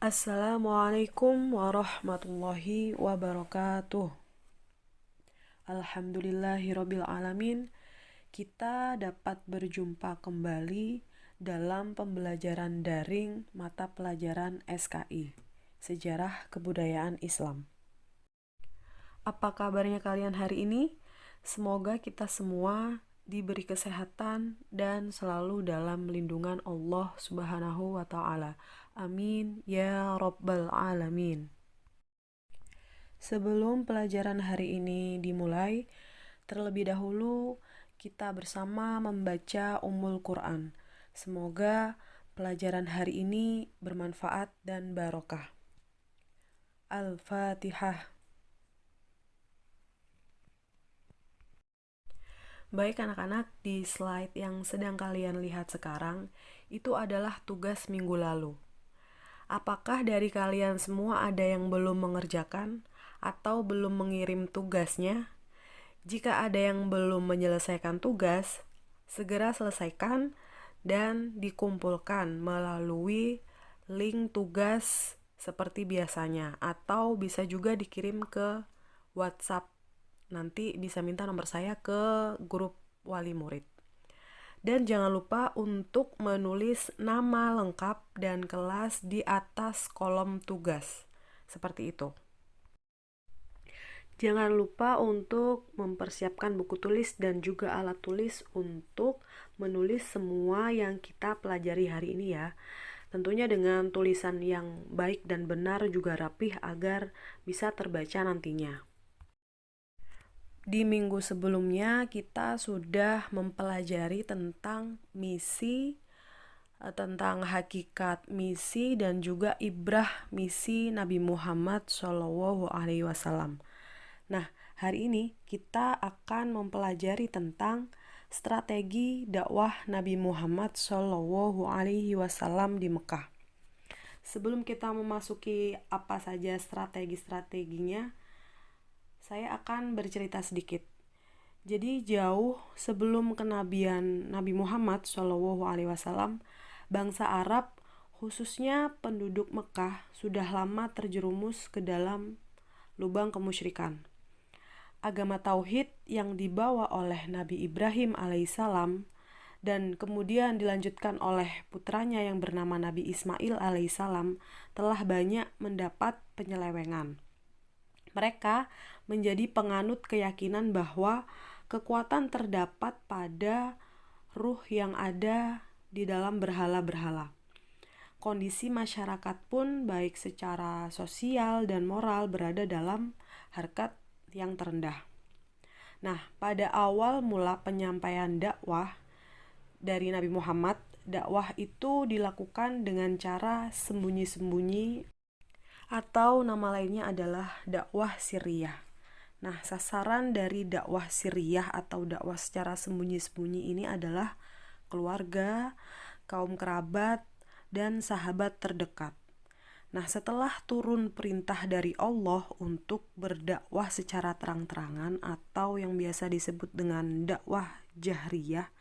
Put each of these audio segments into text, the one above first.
Assalamualaikum warahmatullahi wabarakatuh. Alhamdulillahirabbil alamin. Kita dapat berjumpa kembali dalam pembelajaran daring mata pelajaran SKI, Sejarah Kebudayaan Islam. Apa kabarnya kalian hari ini? Semoga kita semua diberi kesehatan dan selalu dalam lindungan Allah Subhanahu wa Ta'ala. Amin ya Rabbal Alamin. Sebelum pelajaran hari ini dimulai, terlebih dahulu kita bersama membaca Ummul Quran. Semoga pelajaran hari ini bermanfaat dan barokah. Al-Fatihah. Baik anak-anak, di slide yang sedang kalian lihat sekarang, itu adalah tugas minggu lalu. Apakah dari kalian semua ada yang belum mengerjakan atau belum mengirim tugasnya? Jika ada yang belum menyelesaikan tugas, segera selesaikan dan dikumpulkan melalui link tugas seperti biasanya, atau bisa juga dikirim ke WhatsApp. Nanti bisa minta nomor saya ke grup wali murid. Dan jangan lupa untuk menulis nama lengkap dan kelas di atas kolom tugas. Seperti itu. Jangan lupa untuk mempersiapkan buku tulis dan juga alat tulis untuk menulis semua yang kita pelajari hari ini ya. Tentunya dengan tulisan yang baik dan benar juga rapih agar bisa terbaca nantinya. Di minggu sebelumnya kita sudah mempelajari tentang misi, tentang hakikat misi dan juga ibrah misi Nabi Muhammad SAW. Nah, hari ini kita akan mempelajari tentang strategi dakwah Nabi Muhammad SAW di Mekah. Sebelum kita memasuki apa saja strategi-strateginya, saya akan bercerita sedikit. Jadi jauh sebelum kenabian Nabi Muhammad SAW, bangsa Arab, khususnya penduduk Mekah, sudah lama terjerumus ke dalam lubang kemusyrikan. Agama tauhid yang dibawa oleh Nabi Ibrahim alaihissalam dan kemudian dilanjutkan oleh putranya yang bernama Nabi Ismail alaihissalam telah banyak mendapat penyelewengan. Mereka menjadi penganut keyakinan bahwa kekuatan terdapat pada ruh yang ada di dalam berhala-berhala. Kondisi masyarakat pun baik secara sosial dan moral berada dalam harkat yang terendah. Nah, pada awal mula penyampaian dakwah dari Nabi Muhammad, dakwah itu dilakukan dengan cara sembunyi-sembunyi atau nama lainnya adalah dakwah sirriyah. Nah, sasaran dari dakwah sirriyah atau dakwah secara sembunyi-sembunyi ini adalah keluarga, kaum kerabat, dan sahabat terdekat. Nah, setelah turun perintah dari Allah untuk berdakwah secara terang-terangan atau yang biasa disebut dengan dakwah jahriyah,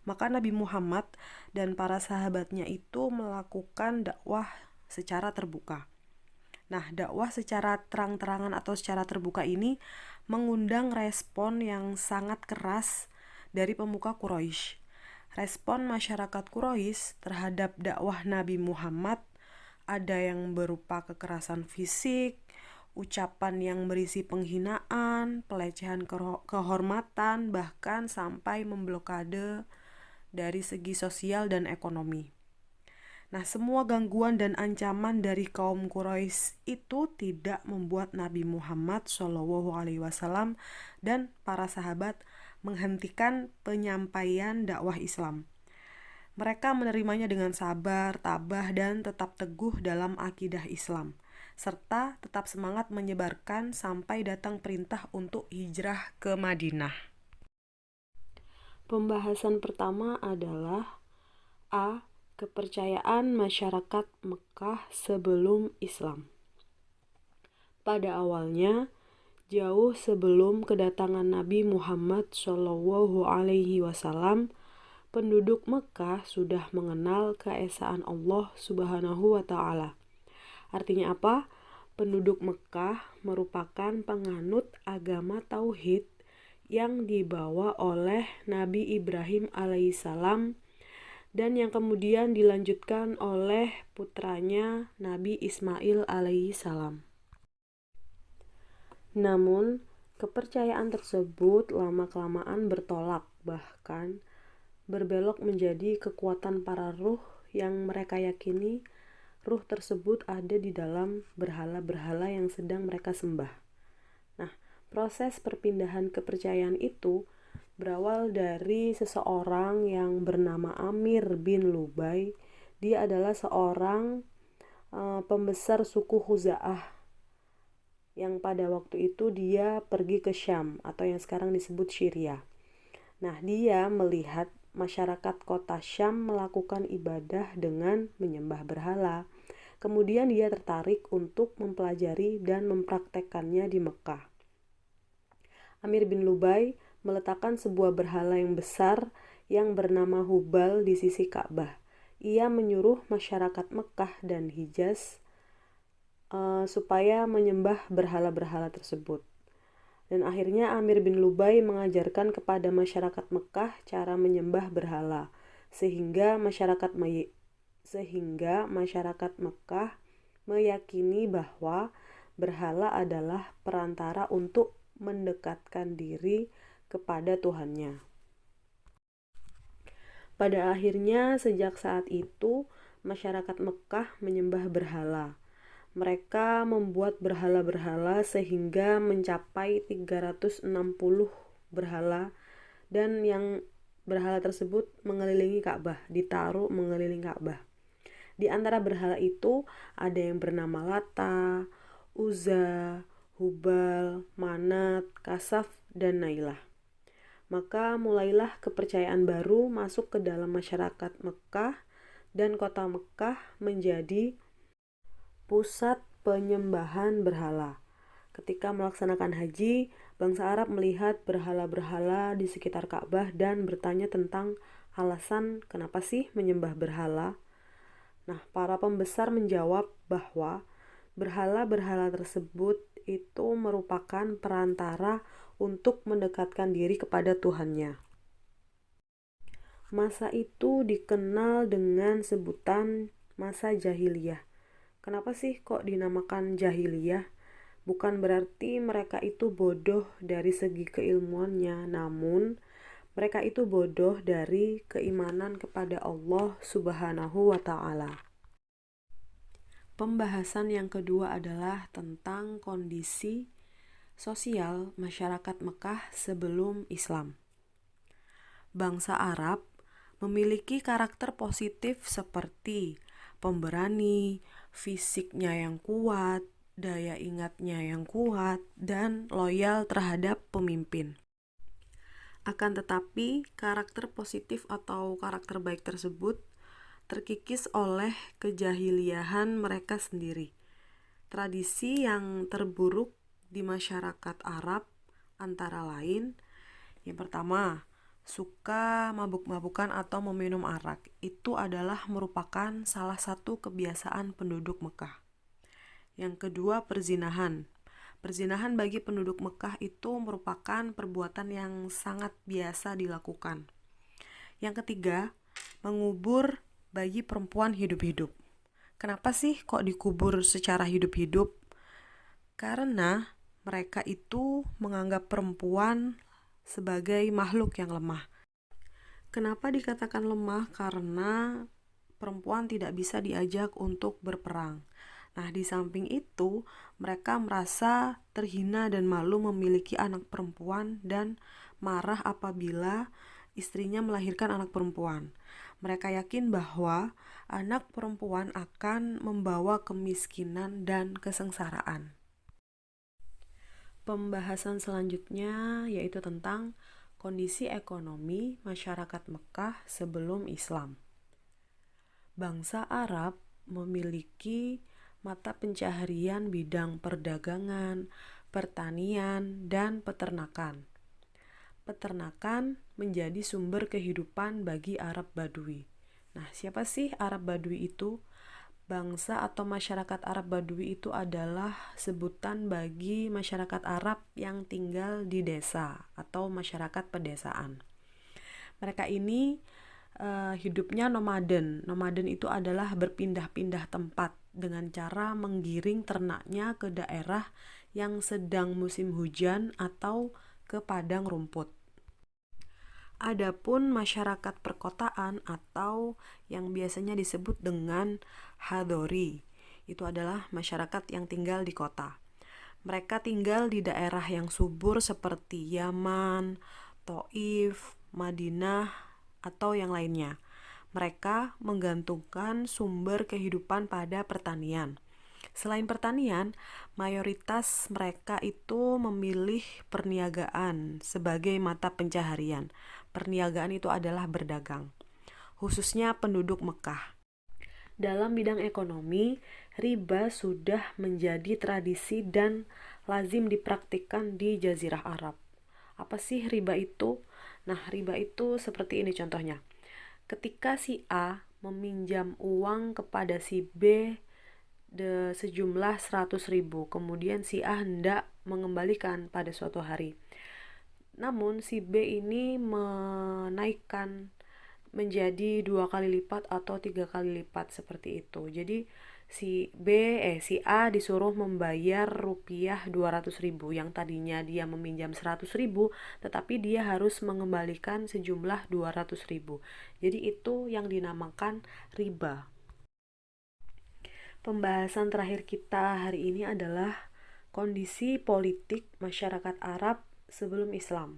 maka Nabi Muhammad dan para sahabatnya itu melakukan dakwah secara terbuka. Nah, dakwah secara terang-terangan atau secara terbuka ini mengundang respon yang sangat keras dari pemuka Quraisy. Respon masyarakat Quraisy terhadap dakwah Nabi Muhammad ada yang berupa kekerasan fisik, ucapan yang berisi penghinaan, pelecehan kehormatan, bahkan sampai memblokade dari segi sosial dan ekonomi. Nah, semua gangguan dan ancaman dari kaum Quraisy itu tidak membuat Nabi Muhammad SAW dan para sahabat menghentikan penyampaian dakwah Islam. Mereka menerimanya dengan sabar, tabah, dan tetap teguh dalam akidah Islam, serta tetap semangat menyebarkan sampai datang perintah untuk hijrah ke Madinah. Pembahasan pertama adalah A. Kepercayaan masyarakat Mekah sebelum Islam. Pada awalnya, jauh sebelum kedatangan Nabi Muhammad SAW, penduduk Mekah sudah mengenal keesaan Allah Subhanahu wa Ta'ala. Artinya apa? Penduduk Mekah merupakan penganut agama tauhid yang dibawa oleh Nabi Ibrahim alaihissalam dan yang kemudian dilanjutkan oleh putranya Nabi Ismail alaihissalam. Namun, kepercayaan tersebut lama-kelamaan bertolak, bahkan berbelok menjadi kekuatan para ruh yang mereka yakini ruh tersebut ada di dalam berhala-berhala yang sedang mereka sembah. Nah, proses perpindahan kepercayaan itu berawal dari seseorang yang bernama Amir bin Lubai. Dia adalah seorang pembesar suku Khuza'ah yang pada waktu itu dia pergi ke Syam atau yang sekarang disebut Syria. Nah, dia melihat masyarakat kota Syam melakukan ibadah dengan menyembah berhala. Kemudian dia tertarik untuk mempelajari dan mempraktekkannya di Mekah. Amir bin Lubai meletakkan sebuah berhala yang besar yang bernama Hubal di sisi Ka'bah. Ia menyuruh masyarakat Mekah dan Hijaz supaya menyembah berhala-berhala tersebut. Dan akhirnya Amir bin Lubai mengajarkan kepada masyarakat Mekah cara menyembah berhala, sehingga masyarakat Mekah meyakini bahwa berhala adalah perantara untuk mendekatkan diri kepada Tuhannya. Pada akhirnya sejak saat itu masyarakat Mekah menyembah berhala. Mereka membuat berhala-berhala sehingga mencapai 360 berhala dan yang berhala tersebut mengelilingi Ka'bah, ditaruh mengelilingi Ka'bah. Di antara berhala itu ada yang bernama Lata, Uzza, Hubal, Manat, Kasaf, dan Nailah. Maka mulailah kepercayaan baru masuk ke dalam masyarakat Mekah dan kota Mekah menjadi pusat penyembahan berhala. Ketika melaksanakan haji, bangsa Arab melihat berhala-berhala di sekitar Ka'bah dan bertanya tentang alasan kenapa sih menyembah berhala. Nah, para pembesar menjawab bahwa berhala-berhala tersebut itu merupakan perantara untuk mendekatkan diri kepada Tuhannya. Masa itu dikenal dengan sebutan masa jahiliyah. Kenapa sih kok dinamakan jahiliyah? Bukan berarti mereka itu bodoh dari segi keilmuannya, namun mereka itu bodoh dari keimanan kepada Allah Subhanahu wa Ta'ala. Pembahasan yang kedua adalah tentang kondisi sosial masyarakat Mekah sebelum Islam. Bangsa Arab memiliki karakter positif seperti pemberani, fisiknya yang kuat, daya ingatnya yang kuat, dan loyal terhadap pemimpin. Akan tetapi, karakter positif atau karakter baik tersebut terkikis oleh kejahiliahan mereka sendiri. Tradisi yang terburuk di masyarakat Arab antara lain, yang pertama, suka mabuk-mabukan atau meminum arak. Itu adalah merupakan salah satu kebiasaan penduduk Mekah. Yang kedua, perzinahan. Perzinahan bagi penduduk Mekah itu merupakan perbuatan yang sangat biasa dilakukan. Yang ketiga, mengubur bayi perempuan hidup-hidup. Kenapa sih kok dikubur secara hidup-hidup? Karena mereka itu menganggap perempuan sebagai makhluk yang lemah. Kenapa dikatakan lemah? Karena perempuan tidak bisa diajak untuk berperang. Nah, di samping itu, mereka merasa terhina dan malu memiliki anak perempuan dan marah apabila istrinya melahirkan anak perempuan. Mereka yakin bahwa anak perempuan akan membawa kemiskinan dan kesengsaraan. Pembahasan selanjutnya yaitu tentang kondisi ekonomi masyarakat Mekah sebelum Islam. Bangsa Arab memiliki mata pencaharian bidang perdagangan, pertanian, dan peternakan. Peternakan menjadi sumber kehidupan bagi Arab Badui. Nah, siapa sih Arab Badui itu? Bangsa atau masyarakat Arab Badui itu adalah sebutan bagi masyarakat Arab yang tinggal di desa atau masyarakat pedesaan. Mereka ini hidupnya nomaden. Nomaden itu adalah berpindah-pindah tempat dengan cara menggiring ternaknya ke daerah yang sedang musim hujan atau ke padang rumput. Adapun masyarakat perkotaan atau yang biasanya disebut dengan hadori, itu adalah masyarakat yang tinggal di kota. Mereka tinggal di daerah yang subur seperti Yaman, Taif, Madinah, atau yang lainnya. Mereka menggantungkan sumber kehidupan pada pertanian. Selain pertanian, mayoritas mereka itu memilih perniagaan sebagai mata pencaharian. Perniagaan itu adalah berdagang, khususnya penduduk Mekah. Dalam bidang ekonomi, riba sudah menjadi tradisi dan lazim dipraktikkan di Jazirah Arab. Apa sih riba itu? Nah, riba itu seperti ini contohnya. Ketika si A meminjam uang kepada si B sejumlah 100.000, kemudian si A hendak mengembalikan pada suatu hari. Namun si B ini menaikkan menjadi 2 kali lipat atau 3 kali lipat seperti itu. Jadi si A disuruh membayar rupiah 200.000 yang tadinya dia meminjam 100.000, tetapi dia harus mengembalikan sejumlah 200.000. Jadi itu yang dinamakan riba. Pembahasan terakhir kita hari ini adalah kondisi politik masyarakat Arab sebelum Islam.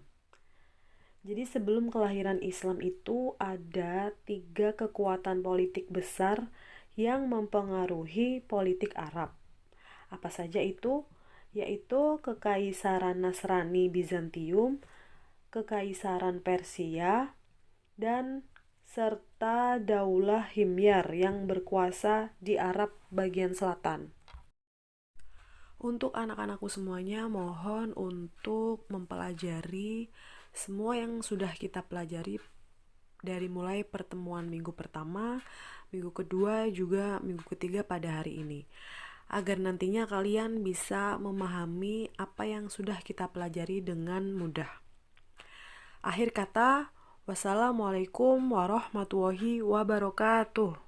Jadi sebelum kelahiran Islam itu ada 3 kekuatan politik besar yang mempengaruhi politik Arab. Apa saja itu? Yaitu Kekaisaran Nasrani Bizantium, Kekaisaran Persia, dan serta Daulah Himyar yang berkuasa di Arab bagian selatan. Untuk anak-anakku semuanya, mohon untuk mempelajari semua yang sudah kita pelajari dari mulai pertemuan minggu pertama, minggu kedua, juga minggu ketiga pada hari ini, agar nantinya kalian bisa memahami apa yang sudah kita pelajari dengan mudah. Akhir kata, wassalamualaikum warahmatullahi wabarakatuh.